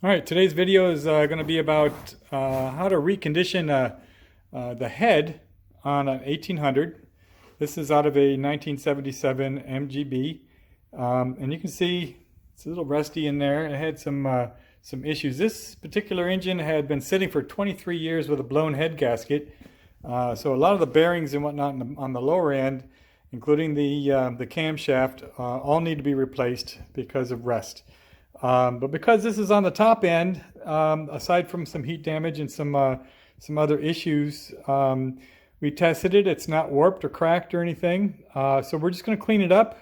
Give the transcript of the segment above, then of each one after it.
All right, today's video is going to be about how to recondition the head on an 1800. This is out of a 1977 MGB, and you can see it's a little rusty in there. It had some issues. This particular engine had been sitting for 23 years with a blown head gasket, so a lot of the bearings and whatnot on the lower end, including the camshaft, all need to be replaced because of rust. But because this is on the top end, aside from some heat damage and some other issues, we tested it. It's not warped or cracked or anything. So we're just going to clean it up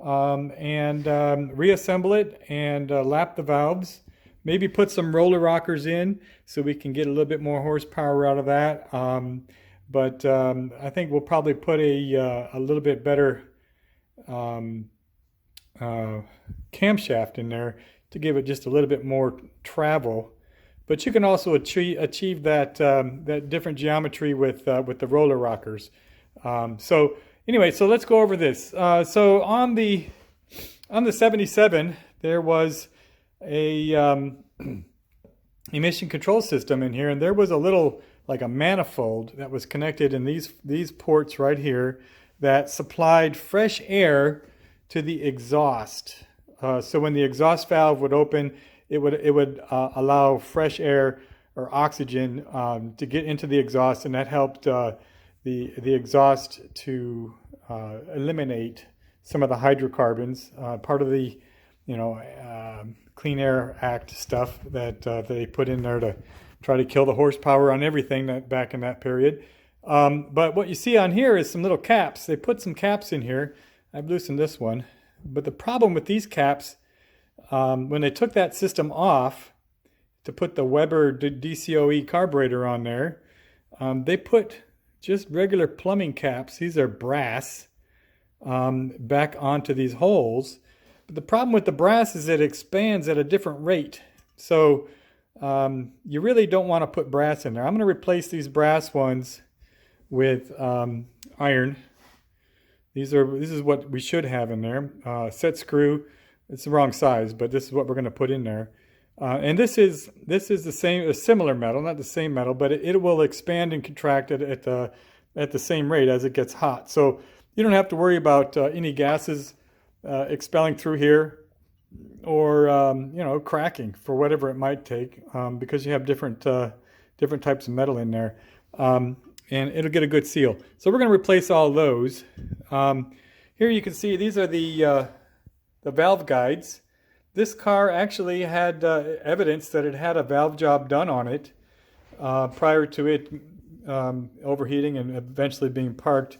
and reassemble it and lap the valves. Maybe put some roller rockers in so we can get a little bit more horsepower out of that. But I think we'll probably put a little bit better camshaft in there to give it just a little bit more travel. But you can also achieve that that different geometry with the roller rockers. So anyway, so let's go over this. So on the 77, there was a emission control system in here, and there was a little, like a manifold that was connected in these ports right here that supplied fresh air to the exhaust. So when the exhaust valve would open, it would allow fresh air or oxygen to get into the exhaust, and that helped the exhaust to eliminate some of the hydrocarbons, part of the Clean Air Act stuff that they put in there to try to kill the horsepower on everything back in that period. But what you see on here is some little caps. They put some caps in here. I've loosened this one. But the problem with these caps, when they took that system off to put the Weber DCOE carburetor on there, they put just regular plumbing caps, these are brass, back onto these holes. But the problem with the brass is it expands at a different rate. So you really don't want to put brass in there. I'm going to replace these brass ones with iron. This is what we should have in there. Set screw. It's the wrong size, but this is what we're going to put in there. And this is the same, a similar metal, not the same metal, but it will expand and contract at the same rate as it gets hot. So you don't have to worry about any gases expelling through here, or cracking for whatever it might take, because you have different types of metal in there. And it'll get a good seal. So we're going to replace all those. Here you can see these are the valve guides. This car actually had evidence that it had a valve job done on it prior to it overheating and eventually being parked.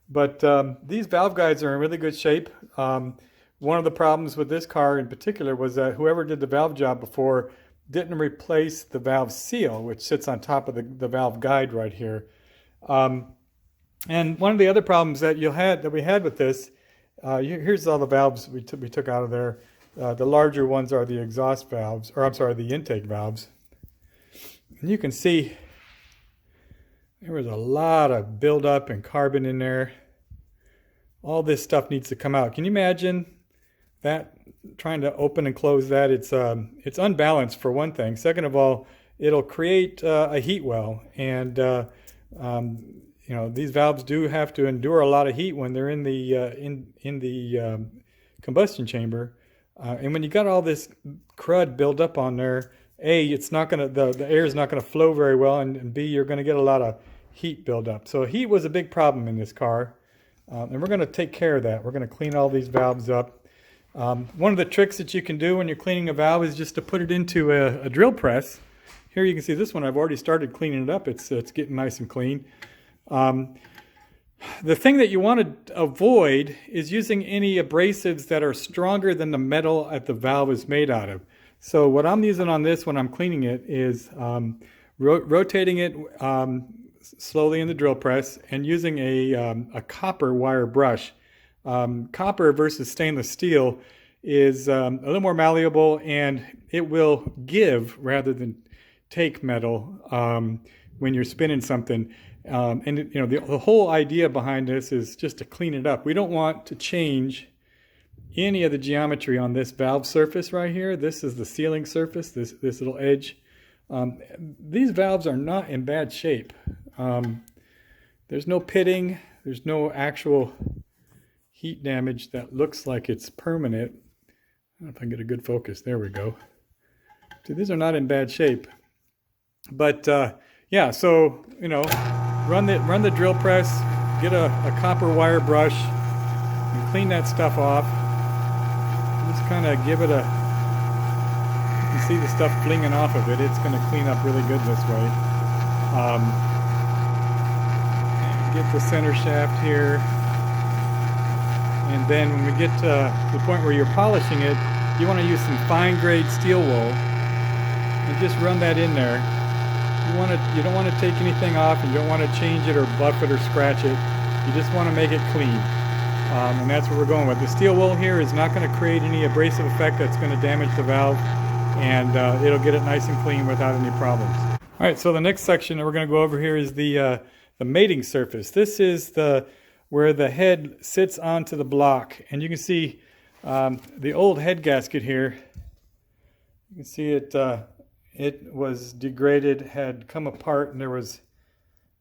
But these valve guides are in really good shape. One of the problems with this car in particular was that whoever did the valve job before didn't replace the valve seal, which sits on top of the valve guide right here. And one of the other problems that we had with this, here's all the valves we took out of there. The larger ones are the exhaust valves, or I'm sorry, the intake valves. And you can see there was a lot of buildup and carbon in there. All this stuff needs to come out. Can you imagine that, trying to open and close that? It's unbalanced for one thing. Second of all, it'll create a heat well, and these valves do have to endure a lot of heat when they're in the combustion chamber. And when you got all this crud built up on there, A, it's not gonna the air is not gonna flow very well, and B, you're gonna get a lot of heat buildup. So heat was a big problem in this car, and we're gonna take care of that. We're gonna clean all these valves up. One of the tricks that you can do when you're cleaning a valve is just to put it into a drill press. Here you can see this one. I've already started cleaning it up. It's getting nice and clean. The thing that you want to avoid is using any abrasives that are stronger than the metal that the valve is made out of. So what I'm using on this when I'm cleaning it is rotating it slowly in the drill press and using a copper wire brush. Copper versus stainless steel is a little more malleable, and it will give rather than take metal when you're spinning something. The whole idea behind this is just to clean it up. We don't want to change any of the geometry on this valve surface right here. This is the sealing surface, this little edge. These valves are not in bad shape. There's no pitting, there's no actual heat damage that looks like it's permanent. I don't know if I can get a good focus. There we go. See, these are not in bad shape. But yeah, so you know, run the drill press, get a copper wire brush, and clean that stuff off. Just kind of give it a. You can see the stuff flinging off of it. It's going to clean up really good this way. Get the center shaft here, and then when we get to the point where you're polishing it, you want to use some fine grade steel wool and just run that in there. You don't want to take anything off, and you don't want to change it or buff it or scratch it. You just want to make it clean, and that's what we're going with. The steel wool here is not going to create any abrasive effect that's going to damage the valve, and it'll get it nice and clean without any problems. All right, so the next section that we're going to go over here is the mating surface. This is where the head sits onto the block, and you can see the old head gasket here. You can see it was degraded, had come apart, and there was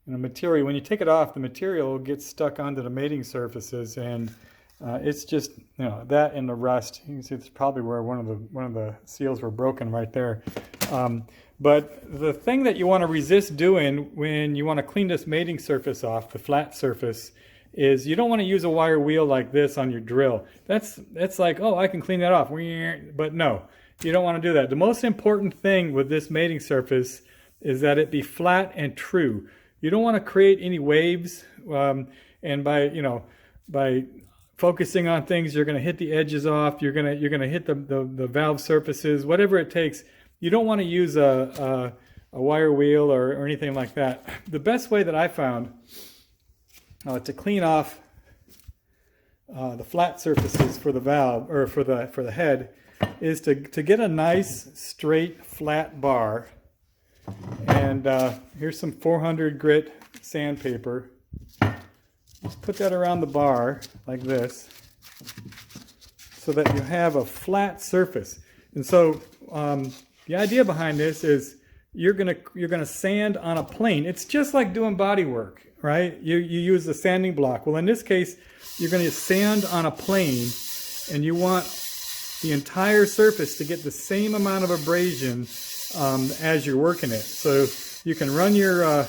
material. When you take it off, the material gets stuck onto the mating surfaces, and it's just that and the rust. You can see it's probably where one of the seals were broken right there. But the thing that you want to resist doing when you want to clean this mating surface off, the flat surface, is you don't want to use a wire wheel like this on your drill. That's like, oh, I can clean that off. But no, you don't want to do that. The most important thing with this mating surface is that it be flat and true. You don't want to create any waves, and by focusing on things, you're going to hit the edges off. You're going to hit the valve surfaces, whatever it takes. You don't want to use a wire wheel or anything like that. The best way that I found to clean off the flat surfaces for the valve or for the head is to get a nice straight flat bar, and here's some 400 grit sandpaper. Just put that around the bar like this so that you have a flat surface. And so the idea behind this is you're gonna sand on a plane. It's just like doing body work, right? You use the sanding block. Well, in this case, you're going to sand on a plane, and you want the entire surface to get the same amount of abrasion as you're working it. So you can run your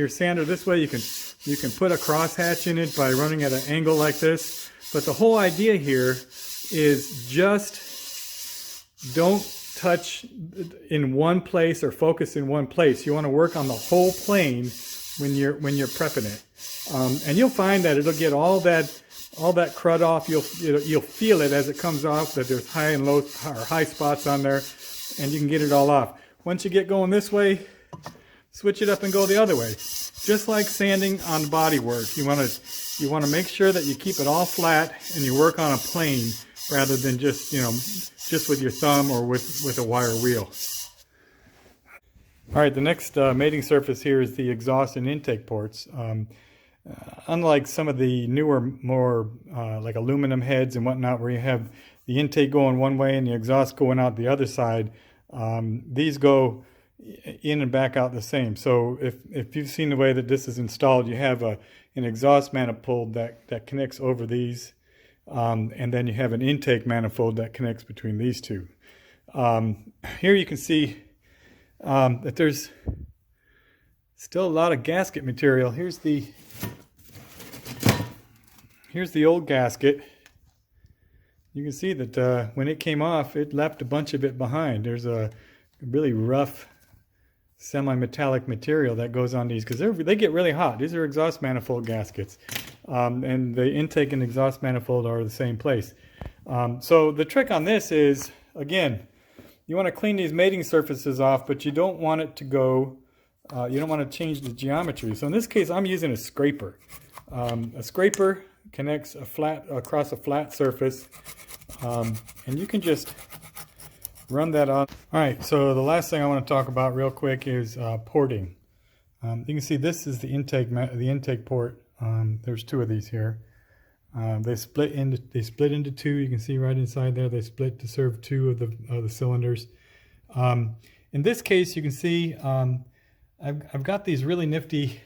sander this way. You can put a crosshatch in it by running at an angle like this. But the whole idea here is just don't touch in one place or focus in one place. You want to work on the whole plane when you're prepping it, and you'll find that it'll get all that crud off. You'll feel it as it comes off, that there's high and low or high spots on there, and you can get it all off. Once you get going this way, switch it up and go the other way. Just like sanding on body work, you want to make sure that you keep it all flat and you work on a plane rather than just with your thumb or with a wire wheel. All right, the next mating surface here is the exhaust and intake ports. Unlike some of the newer, more like aluminum heads and whatnot, where you have the intake going one way and the exhaust going out the other side, these go in and back out the same. So if you've seen the way that this is installed, you have an exhaust manifold that connects over these, and then you have an intake manifold that connects between these two. Here you can see that there's still a lot of gasket material. Here's the old gasket. You can see that when it came off, it left a bunch of it behind. There's a really rough semi-metallic material that goes on these because they get really hot. These are exhaust manifold gaskets, and the intake and exhaust manifold are the same place. So the trick on this is, again, you want to clean these mating surfaces off, but you don't want it to go, you don't want to change the geometry. So in this case, I'm using a scraper. A scraper connects across a flat surface, and you can just run that on. All right, so the last thing I want to talk about real quick is porting. You can see this is the intake port. There's two of these here. They split into two. You can see right inside there. They split to serve two of the cylinders. In this case, you can see I've got these really nifty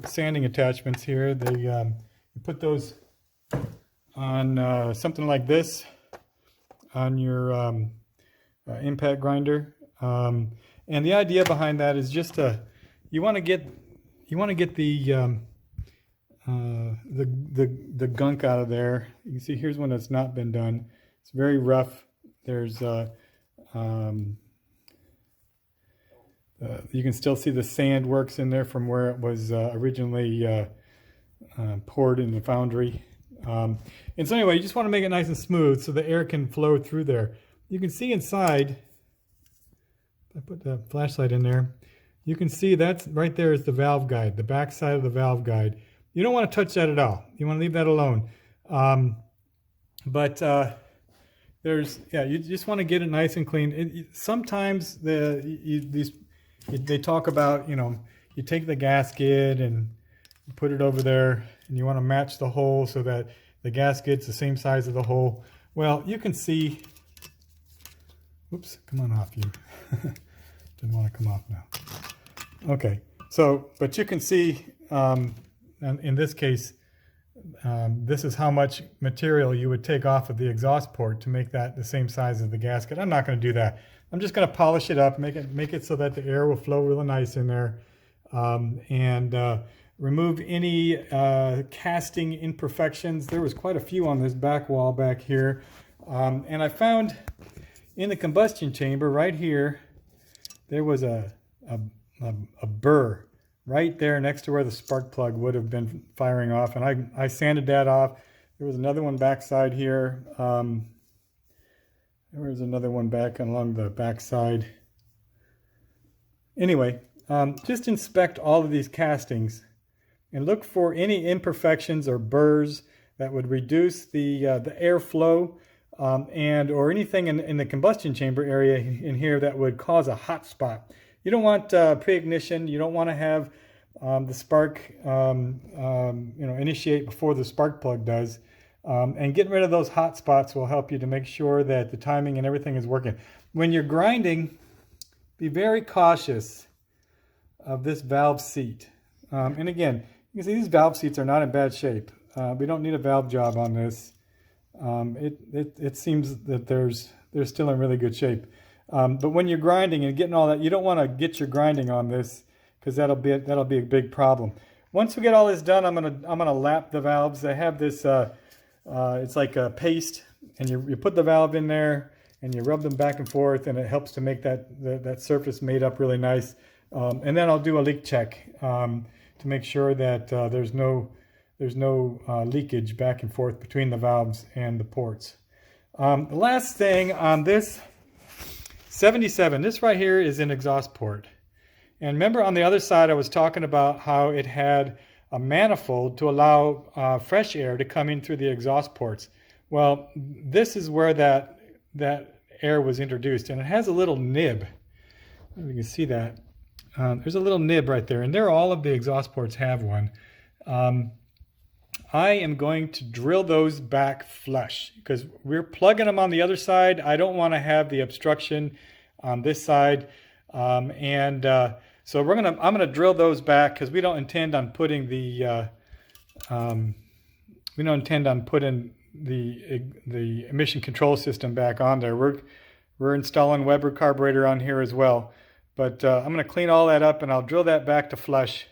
sanding attachments here. They you put those on something like this on your impact grinder, and the idea behind that is just you want to get the gunk out of there. You can see here's one that's not been done. It's very rough. There's you can still see the sand works in there from where it was originally poured in the foundry. And so anyway, you just want to make it nice and smooth so the air can flow through there. You can see inside, I put the flashlight in there, you can see that's right there is the valve guide, the back side of the valve guide. You don't want to touch that at all. You want to leave that alone. There's, you just want to get it nice and clean. Sometimes they talk about, you take the gasket and you put it over there and you want to match the hole so that the gasket's the same size of the hole. Well, you can see, whoops, come on off you. Didn't want to come off now. Okay, so, but you can see, in this case, this is how much material you would take off of the exhaust port to make that the same size as the gasket. I'm not going to do that. I'm just going to polish it up, make it so that the air will flow really nice in there, and remove any casting imperfections. There was quite a few on this back wall back here, and I found in the combustion chamber right here there was a burr right there next to where the spark plug would have been firing off, and I sanded that off. There was another one backside here. There was another one back along the back side. Anyway, just inspect all of these castings and look for any imperfections or burrs that would reduce the airflow or anything in the combustion chamber area in here that would cause a hot spot. You don't want pre-ignition. You don't want to have the spark initiate before the spark plug does. And getting rid of those hot spots will help you to make sure that the timing and everything is working. When you're grinding, be very cautious of this valve seat. And again, you can see these valve seats are not in bad shape. We don't need a valve job on this. It seems that they're still in really good shape. But when you're grinding and getting all that, you don't want to get your grinding on this because that'll be a big problem. Once we get all this done, I'm gonna lap the valves. I have this. It's like a paste, and you put the valve in there and you rub them back and forth, and it helps to make that surface made up really nice. And then I'll do a leak check to make sure that there's no leakage back and forth between the valves and the ports. The last thing on this 77, this right here is an exhaust port. And remember on the other side I was talking about how it had a manifold to allow fresh air to come in through the exhaust ports. Well, this is where that air was introduced, and it has a little nib. I don't know if you can see that. There's a little nib right there, and there all of the exhaust ports have one. I am going to drill those back flush because we're plugging them on the other side. I don't want to have the obstruction on this side, so I'm gonna drill those back because we don't intend on putting the emission control system back on there. We're installing Weber carburetor on here as well, but I'm going to clean all that up and I'll drill that back to flush,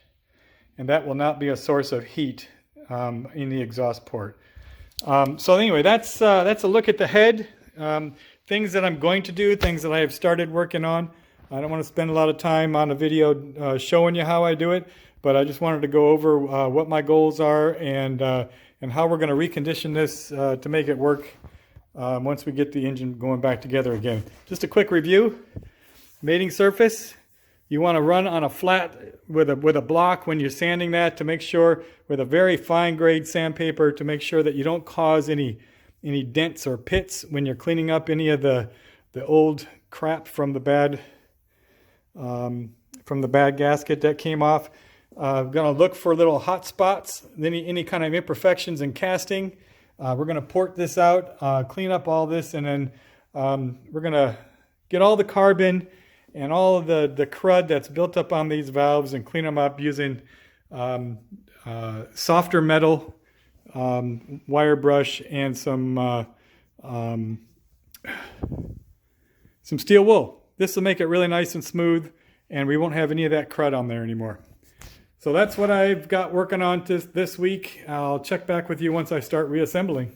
and that will not be a source of heat in the exhaust port. So anyway, that's a look at the head. Things that I'm going to do, things that I have started working on. I don't want to spend a lot of time on a video showing you how I do it, but I just wanted to go over what my goals are and how we're going to recondition this to make it work once we get the engine going back together again. Just a quick review. Mating surface, you want to run on a flat with a block when you're sanding that to make sure, with a very fine grade sandpaper, to make sure that you don't cause any dents or pits when you're cleaning up any of the old crap from the bad gasket that came off. Going to look for little hot spots, any kind of imperfections in casting. We're going to port this out, clean up all this, and then we're going to get all the carbon and all of the crud that's built up on these valves and clean them up using softer metal wire brush and some steel wool. This will make it really nice and smooth, and we won't have any of that crud on there anymore. So that's what I've got working on this week. I'll check back with you once I start reassembling.